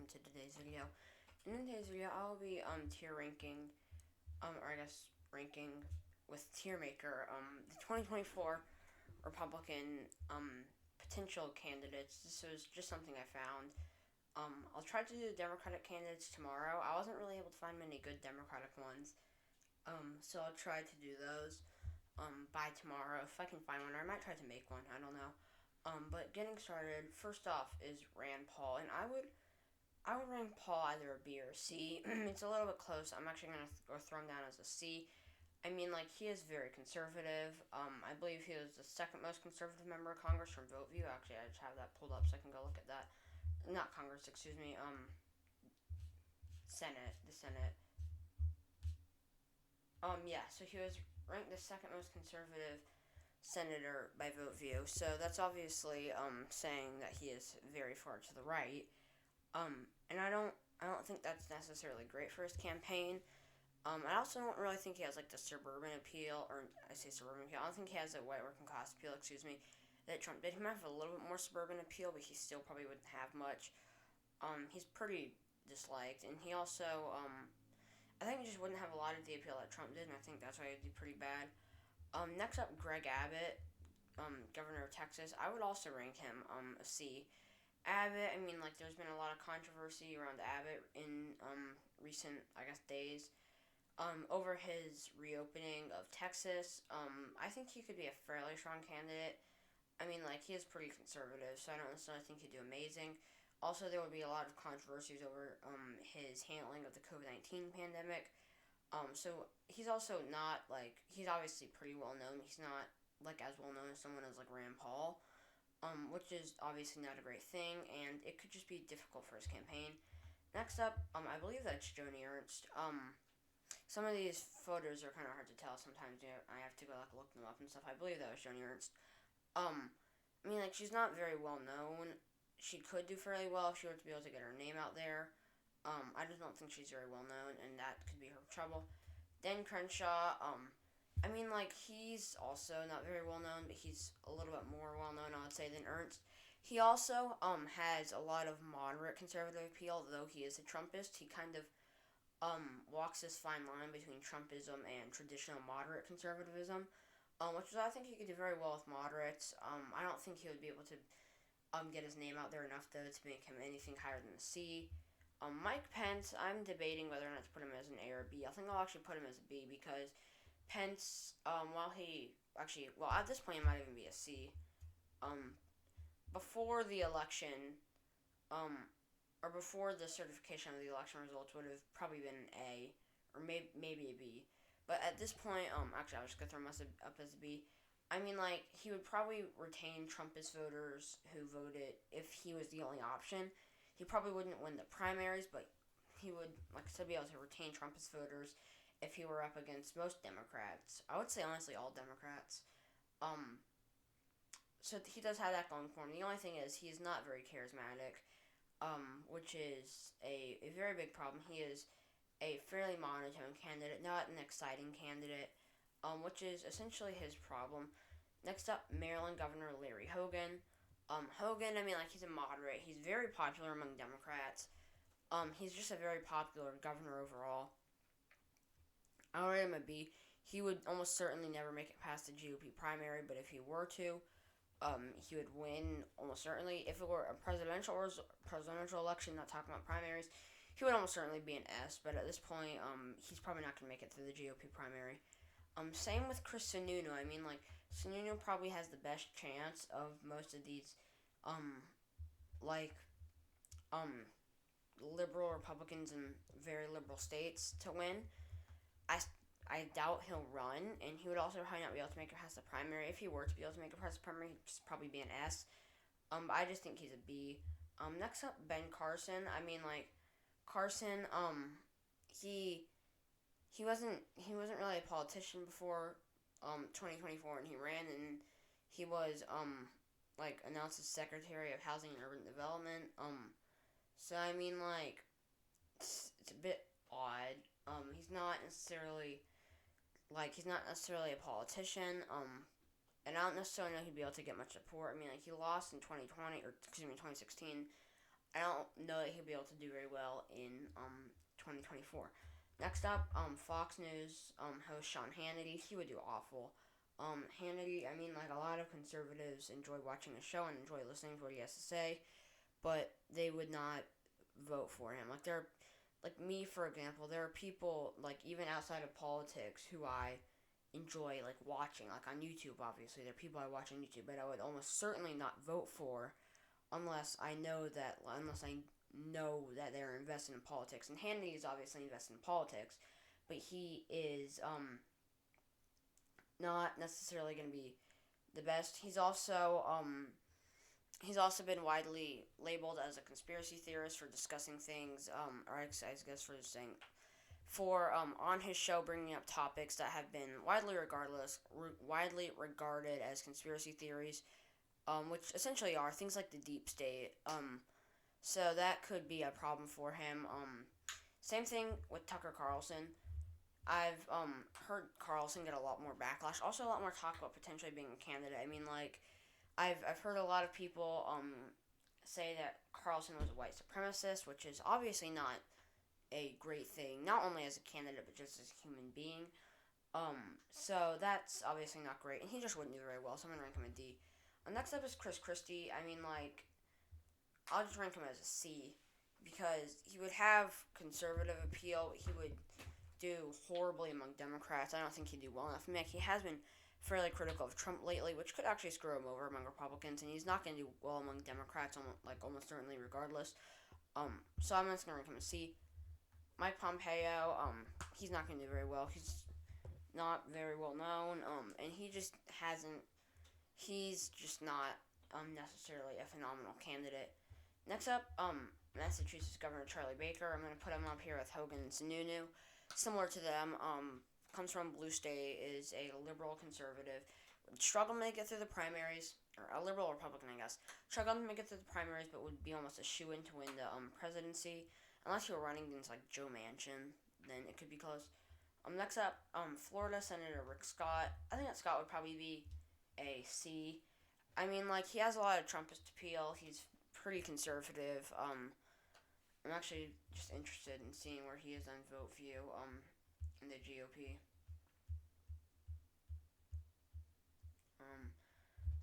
to today's video. In today's video, I'll be tier ranking, ranking with tier maker the 2024 Republican potential candidates. This was just something I found. I'll try to do the Democratic candidates tomorrow. I wasn't really able to find many good Democratic ones, so I'll try to do those by tomorrow if I can find one. Or I might try to make one. I don't know. But getting started, first off is Rand Paul, and I would rank Paul either a B or a C. It's a little bit close. I'm actually going to throw him down as a C. I mean, like, he is very conservative. I believe he was the second most conservative member of Congress from VoteView. Actually, I just have that pulled up so I can go look at that. Not Congress, excuse me. Senate. The Senate. Yeah, so he was ranked the second most conservative senator by VoteView. So that's obviously saying that he is very far to the right. And I don't think that's necessarily great for his campaign. I also don't really think he has like the suburban appeal, or I say suburban appeal. I don't think he has a white working class appeal. Excuse me, that Trump did. He might have a little bit more suburban appeal, but he still probably wouldn't have much. He's pretty disliked, and he also I think he just wouldn't have a lot of the appeal that Trump did, and I think that's why he'd do pretty bad. Next up, Greg Abbott, governor of Texas. I would also rank him a C. Abbott, I mean, like, there's been a lot of controversy around Abbott in recent, I guess, days over his reopening of Texas. I think he could be a fairly strong candidate. I mean, like, he is pretty conservative, so I don't necessarily think he'd do amazing. Also, there would be a lot of controversies over his handling of the COVID-19 pandemic. So he's also not, like, he's obviously pretty well known. He's not, like, as well known as someone as, like, Rand Paul, which is obviously not a great thing, and it could just be difficult for his campaign. Next up, I believe that's Joni Ernst. Some of these photos are kind of hard to tell sometimes. You know, I have to go, like, look them up and stuff. I believe that was Joni Ernst. I mean, like, she's not very well known. She could do fairly well if she were to be able to get her name out there. I just don't think she's very well known, and that could be her trouble. Dan Crenshaw, I mean, like, he's also not very well known, but he's a little bit more well known, I would say, than Ernst. He also has a lot of moderate conservative appeal, though he is a Trumpist. He kind of walks this fine line between Trumpism and traditional moderate conservatism, which is, I think he could do very well with moderates. I don't think he would be able to get his name out there enough, though, to make him anything higher than a C. Mike Pence, I'm debating whether or not to put him as an A or B. I think I'll actually put him as a B because Pence, at this point, he might even be a C. Before the election, or before the certification of the election results, would have probably been an A, or maybe a B. But at this point, actually, I was just gonna throw him up as a B. I mean, like, he would probably retain Trumpist voters who voted if he was the only option. He probably wouldn't win the primaries, but he would, like I said, be able to retain Trumpist voters if he were up against most Democrats. I would say, honestly, all Democrats. So he does have that going for him. The only thing is, he is not very charismatic, which is a very big problem. He is a fairly monotone candidate, not an exciting candidate, which is essentially his problem. Next up, Maryland Governor Larry Hogan. Hogan, I mean, like, he's a moderate. He's very popular among Democrats. He's just a very popular governor overall. I'll rate him a B. He would almost certainly never make it past the GOP primary, but if he were to, he would win almost certainly. If it were a presidential election, not talking about primaries, he would almost certainly be an S, but at this point, he's probably not going to make it through the GOP primary. Same with Chris Sununu. I mean, like, Sununu probably has the best chance of most of these, liberal Republicans in very liberal states to win. I doubt he'll run, and he would also probably not be able to make it past the primary. If he were to be able to make it past the primary, he'd probably be an S. I just think he's a B. Next up, Ben Carson. I mean, like, Carson, he wasn't really a politician before 2024, and he ran, and he was announced as Secretary of Housing and Urban Development. So I mean, like, it's a bit odd. He's not necessarily a politician. And I don't necessarily know he'd be able to get much support. I mean, like, he lost in 2020, or excuse me, 2016. I don't know that he'll be able to do very well in 2024. Next up, Fox News host Sean Hannity. He would do awful. Hannity, I mean, like, a lot of conservatives enjoy watching his show and enjoy listening to what he has to say, but they would not vote for him. Like me, for example, there are people, like, even outside of politics who I enjoy, like, watching, like, on YouTube, obviously. There are people I watch on YouTube, but I would almost certainly not vote for unless I know that they're invested in politics. And Hannity is obviously invested in politics, but he is, not necessarily going to be the best. He's also been widely labeled as a conspiracy theorist for discussing things, or I guess for saying, on his show bringing up topics that have been widely regarded as conspiracy theories, which essentially are things like the deep state. So that could be a problem for him. Same thing with Tucker Carlson. I've heard Carlson get a lot more backlash. Also, a lot more talk about potentially being a candidate. I mean, like, I've heard a lot of people say that Carlson was a white supremacist, which is obviously not a great thing, not only as a candidate, but just as a human being. So that's obviously not great, and he just wouldn't do very well, so I'm going to rank him a D. Next up is Christie. I mean, like, I'll just rank him as a C, because he would have conservative appeal. He would do horribly among Democrats. I don't think he'd do well enough. I mean, he has been fairly critical of Trump lately, which could actually screw him over among Republicans, and he's not going to do well among Democrats, almost certainly regardless. So I'm just going to rank him a C. Mike Pompeo, he's not going to do very well. He's not very well known, and he's just not necessarily a phenomenal candidate. Next up, Massachusetts Governor Charlie Baker. I'm going to put him up here with Hogan and Sununu. Similar to them, comes from blue state, is a liberal conservative. Struggled to make it through the primaries, or a liberal Republican, I guess. Struggled to make it through the primaries, but would be almost a shoo-in to win the presidency. Unless you were running against, like, Joe Manchin, then it could be close. Next up, Florida Senator Rick Scott. I think that Scott would probably be a C. I mean, like, he has a lot of Trumpist appeal. He's pretty conservative. I'm actually just interested in seeing where he is on vote view, in the GOP.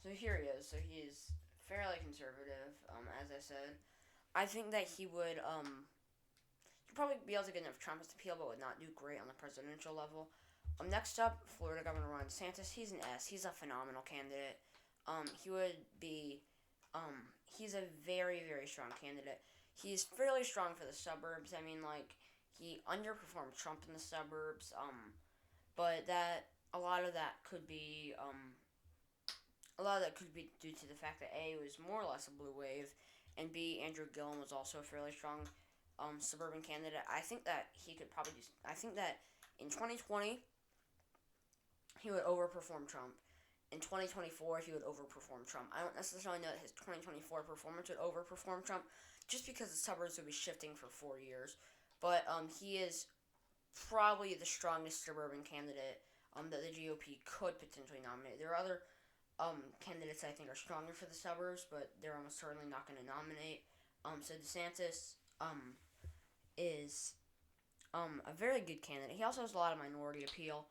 So here he is. So he is fairly conservative, as I said. I think that he would, he'd probably be able to get enough Trumpist appeal, but would not do great on the presidential level. Next up, Florida Governor Ron Santos. He's an S. He's a phenomenal candidate. He would be, he's a very, very strong candidate. He's fairly strong for the suburbs. I mean, like, he underperformed Trump in the suburbs, but a lot of that could be due to the fact that A, was more or less a blue wave, and B, Andrew Gillum was also a fairly strong suburban candidate. I think that in 2020, he would overperform Trump. In 2024, he would overperform Trump. I don't necessarily know that his 2024 performance would overperform Trump, just because the suburbs would be shifting for 4 years. But he is probably the strongest suburban candidate that the GOP could potentially nominate. There are other candidates I think are stronger for the suburbs, but they're almost certainly not going to nominate. So DeSantis is a very good candidate. He also has a lot of minority appeal.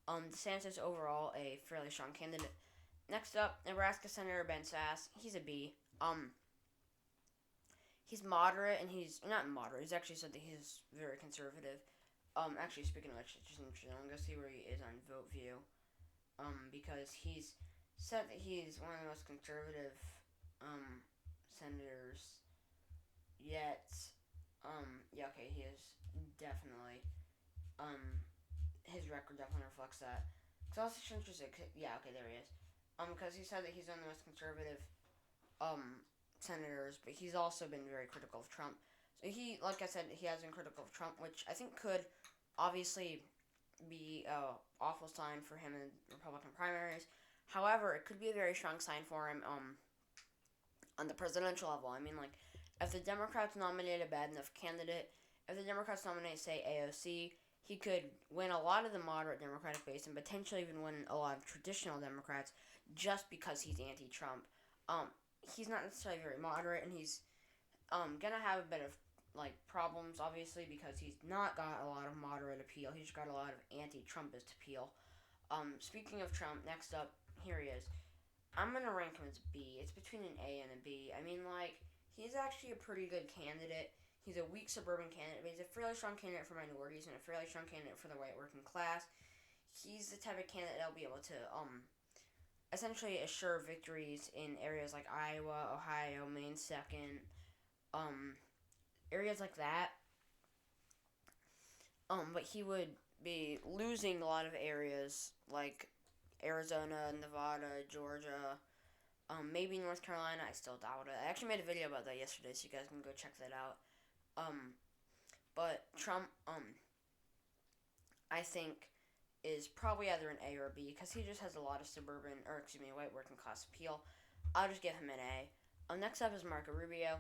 DeSantis overall a fairly strong candidate. Next up, Nebraska Senator Ben Sasse. He's a B. He's moderate, and he's not moderate. He's actually said that he's very conservative. Actually, speaking of which, it's just interesting. I'm gonna see where he is on vote view. Because he's said that he's one of the most conservative senators yet. Yeah, okay, he is definitely. His record definitely reflects that. Cause I was just interested. Yeah, okay, there he is. Because he said that he's one of the most conservative senators, but he's also been very critical of Trump. So he, like I said, he has been critical of Trump, which I think could obviously be an awful sign for him in Republican primaries. However, it could be a very strong sign for him on the presidential level. I mean, like, if the Democrats nominate a bad enough candidate, if the Democrats nominate, say, AOC, he could win a lot of the moderate Democratic base and potentially even win a lot of traditional Democrats just because he's anti-Trump. He's not necessarily very moderate, and he's gonna have a bit of like problems, obviously, because he's not got a lot of moderate appeal. He's got a lot of anti-Trumpist appeal. Speaking of Trump, next up, here he is. I'm gonna rank him as B. It's between an A and a B. I mean, like, he's actually a pretty good candidate. He's a weak suburban candidate, but he's a fairly strong candidate for minorities and a fairly strong candidate for the white working class. He's the type of candidate that'll be able to essentially assure victories in areas like Iowa, Ohio, Maine second, areas like that. But he would be losing a lot of areas like Arizona, Nevada, Georgia, maybe North Carolina. I still doubt it. I actually made a video about that yesterday, so you guys can go check that out. But Trump, I think, is probably either an A or a B because he just has a lot of white working class appeal. I'll just give him an A. Next up is Marco Rubio.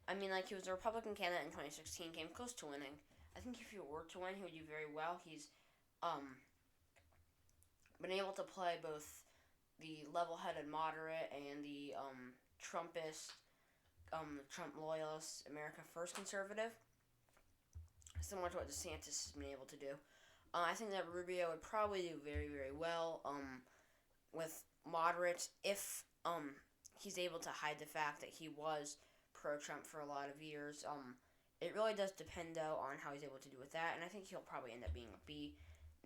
I mean, like, he was a Republican candidate in 2016, came close to winning. I think if he were to win, he would do very well. He's been able to play both the level-headed moderate and the Trumpist, Trump loyalist, America First conservative, similar to what DeSantis has been able to do. I think that Rubio would probably do very, very well with moderates if he's able to hide the fact that he was pro-Trump for a lot of years. It really does depend, though, on how he's able to do with that, and I think he'll probably end up being a B.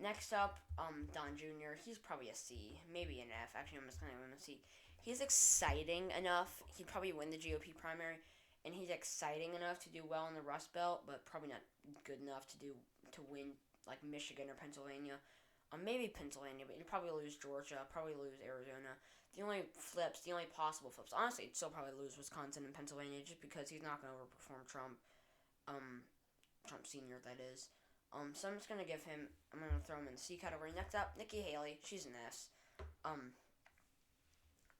Next up, Don Jr., he's probably a C, maybe an F. Actually, I'm just going to give him a C. He's exciting enough. He'd probably win the GOP primary, and he's exciting enough to do well in the Rust Belt, but probably not good enough to win, like, Michigan or Pennsylvania. Maybe Pennsylvania, but he'd probably lose Georgia, probably lose Arizona. The only possible flips, honestly, he'd still probably lose Wisconsin and Pennsylvania just because he's not going to overperform Trump. Trump Sr., that is. So I'm just going to throw him in the C category. Next up, Nikki Haley. She's an S.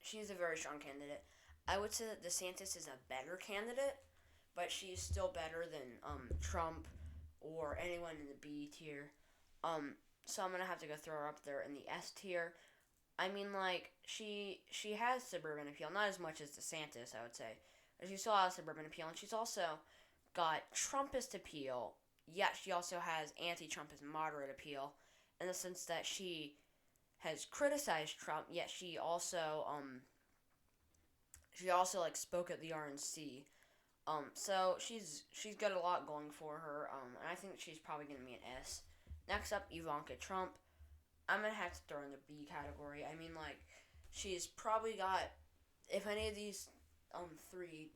She's a very strong candidate. I would say that DeSantis is a better candidate, but she's still better than Trump or anyone in the B tier. So I'm going to have to go throw her up there in the S tier. I mean, like, she has suburban appeal, not as much as DeSantis, I would say. But she still has suburban appeal, and she's also got Trumpist appeal, yet she also has anti-Trumpist moderate appeal, in the sense that she has criticized Trump, yet she also like spoke at the RNC. So she's got a lot going for her, and I think she's probably gonna be an S. Next up, Ivanka Trump. I'm gonna have to throw in the B category. I mean, like, she's probably got, if any of these three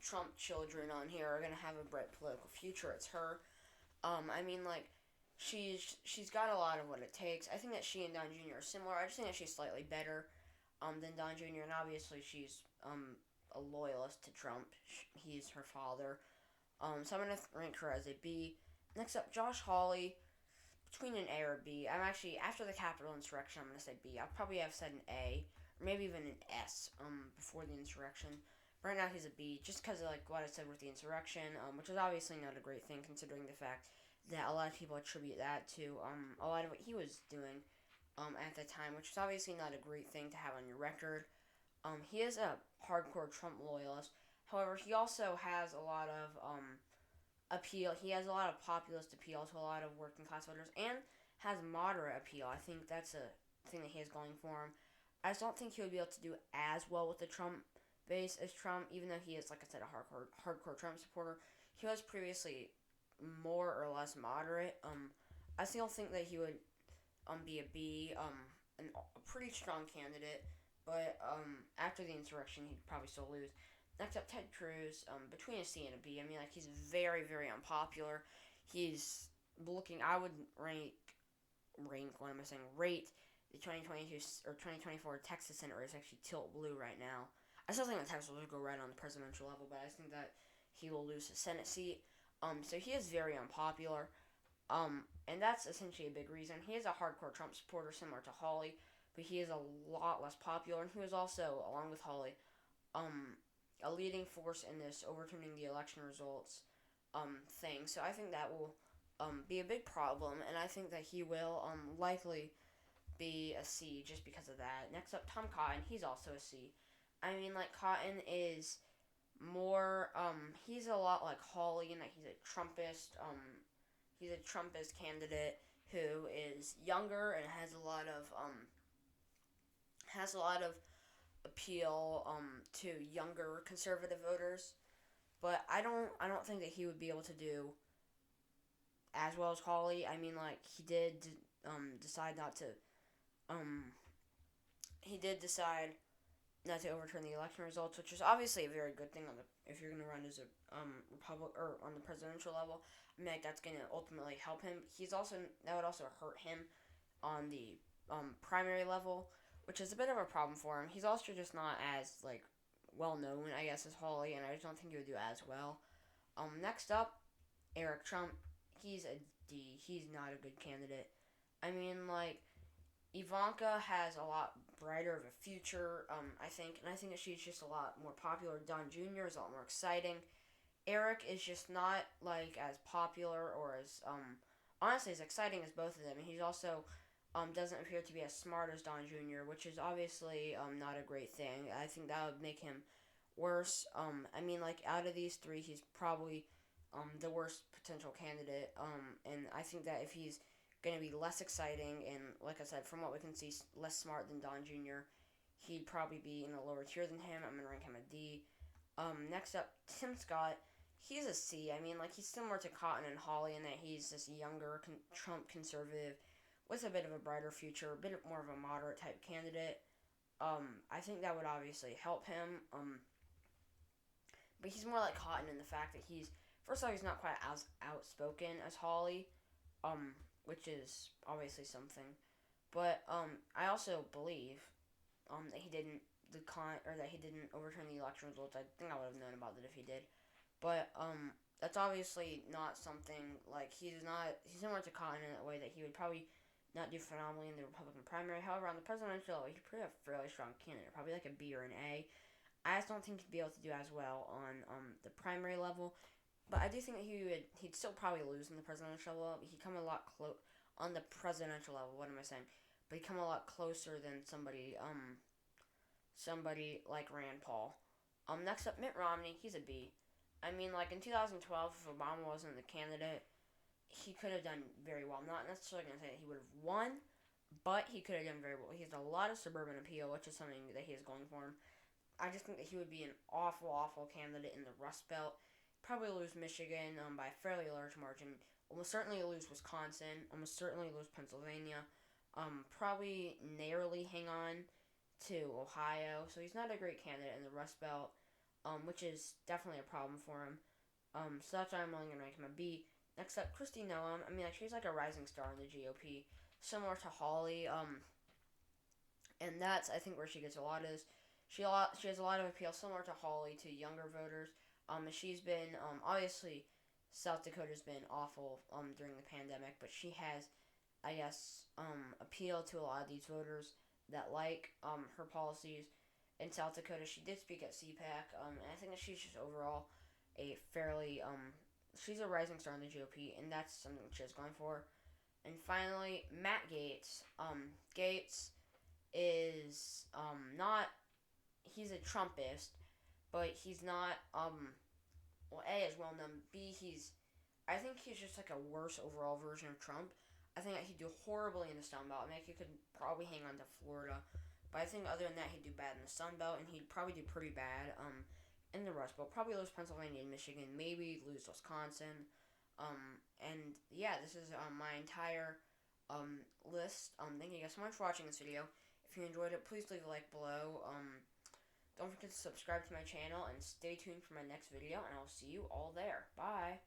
Trump children on here are gonna have a bright political future, it's her. I mean, like, she's got a lot of what it takes. I think that she and Don Jr. are similar. I just think that she's slightly better than Don Jr. And obviously she's a loyalist to Trump. He's her father. So I'm gonna rank her as a B. Next up, Josh Hawley. Between an A or a B. I'm actually, after the Capitol insurrection, I'm gonna say B. I'll probably have said an A or maybe even an S before the insurrection. Right now he's a B, just because of like what I said with the insurrection, which is obviously not a great thing considering the fact that a lot of people attribute that to a lot of what he was doing at the time, which is obviously not a great thing to have on your record. He is a hardcore Trump loyalist. However, he also has a lot of appeal. He has a lot of populist appeal to a lot of working class voters, and has moderate appeal. I think that's a thing that he has going for him. I just don't think he would be able to do as well with the Trump base as Trump, even though he is, like I said, a hardcore Trump supporter. He was previously more or less moderate. I still think that he would be a B, a pretty strong candidate, but after the insurrection, he'd probably still lose. Next up, Ted Cruz, between a C and a B. I mean, like, he's very, very unpopular. He's I would rate the 2022 or 2024 Texas Senate race actually tilt blue right now. I still think that Texas will go right on the presidential level, but I think that he will lose his Senate seat. So he is very unpopular. And that's essentially a big reason. He is a hardcore Trump supporter, similar to Hawley, but he is a lot less popular, and he was also, along with Hawley, a leading force in this overturning the election results thing. So I think that will be a big problem, and I think that he will likely be a C just because of that. Next up, Tom Cotton. He's also a C. I mean, like, Cotton is more, he's a lot like Hawley in that he's a Trumpist candidate who is younger and has a lot of appeal, to younger conservative voters. But I don't think that he would be able to do as well as Hawley. I mean, like, decide not to, um, he did decide not to overturn the election results, which is obviously a very good thing if you're going to run as a republic or on the presidential level. I mean, like, that's going to ultimately help him. That would also hurt him on the primary level, which is a bit of a problem for him. He's also just not as like well known, I guess, as Hawley, and I just don't think he would do as well. Next up, Eric Trump. He's a D. He's not a good candidate. I mean, like, Ivanka has a lot brighter of a future, I think, and I think that she's just a lot more popular. Don Jr. is a lot more exciting. Eric is just not, like, as popular or as, honestly, as exciting as both of them, and he's also, doesn't appear to be as smart as Don Jr., which is obviously, not a great thing. I think that would make him worse. I mean, like, out of these three, he's probably, the worst potential candidate, and I think that if he's going to be less exciting and, like I said, from what we can see, less smart than Don Jr., he'd probably be in a lower tier than him. I'm going to rank him a D. Next up, Tim Scott. He's a C. I mean, like, he's similar to Cotton and Hawley in that he's this younger Trump conservative with a bit of a brighter future, a bit more of a moderate type candidate. I think that would obviously help him. But he's more like Cotton in the fact that first of all, he's not quite as outspoken as Hawley. Which is obviously something. But I also believe that he didn't overturn the election results. I think I would have known about it if he did. But that's obviously not something like he's similar to Cotton in that way that he would probably not do phenomenally in the Republican primary. However, on the presidential level, he'd probably have a fairly strong candidate, probably like a B or an A. I just don't think he'd be able to do as well on the primary level. But I do think that he'd still probably lose in the presidential level. He'd come a lot on the presidential level. What am I saying? But he'd come a lot closer than somebody like Rand Paul. Next up, Mitt Romney. He's a B. I mean, like in 2012, if Obama wasn't the candidate, he could have done very well. Not necessarily gonna say that he would have won, but he could have done very well. He has a lot of suburban appeal, which is something that he is going for him. I just think that he would be an awful, awful candidate in the Rust Belt. Probably lose Michigan by a fairly large margin. Almost certainly lose Wisconsin. Almost certainly lose Pennsylvania. Probably narrowly hang on to Ohio. So he's not a great candidate in the Rust Belt, which is definitely a problem for him. So that's why I'm only going to rank him a B. Next up, Christy Noah. I mean, like, she's like a rising star in the GOP. Similar to Hawley. And that's, I think, where she gets a lot of this. She has a lot of appeal, similar to Hawley, to younger voters. She's been, obviously, South Dakota's been awful, during the pandemic, but she has, I guess, appealed to a lot of these voters that like, her policies. In South Dakota, she did speak at CPAC, and I think that she's just overall a fairly, she's a rising star in the GOP, and that's something she's going for. And finally, Matt Gaetz. Gaetz is, he's a Trumpist, but he's not, A, is well known. B, I think he's just like a worse overall version of Trump. I think that he'd do horribly in the Sun Belt. I mean, he could probably hang on to Florida. But I think other than that, he'd do bad in the Sun Belt, and he'd probably do pretty bad, in the Rust Belt. Probably lose Pennsylvania and Michigan. Maybe lose Wisconsin. And yeah, this is, my entire, list. Thank you guys so much for watching this video. If you enjoyed it, please leave a like below. Don't forget to subscribe to my channel and stay tuned for my next video, and I'll see you all there. Bye!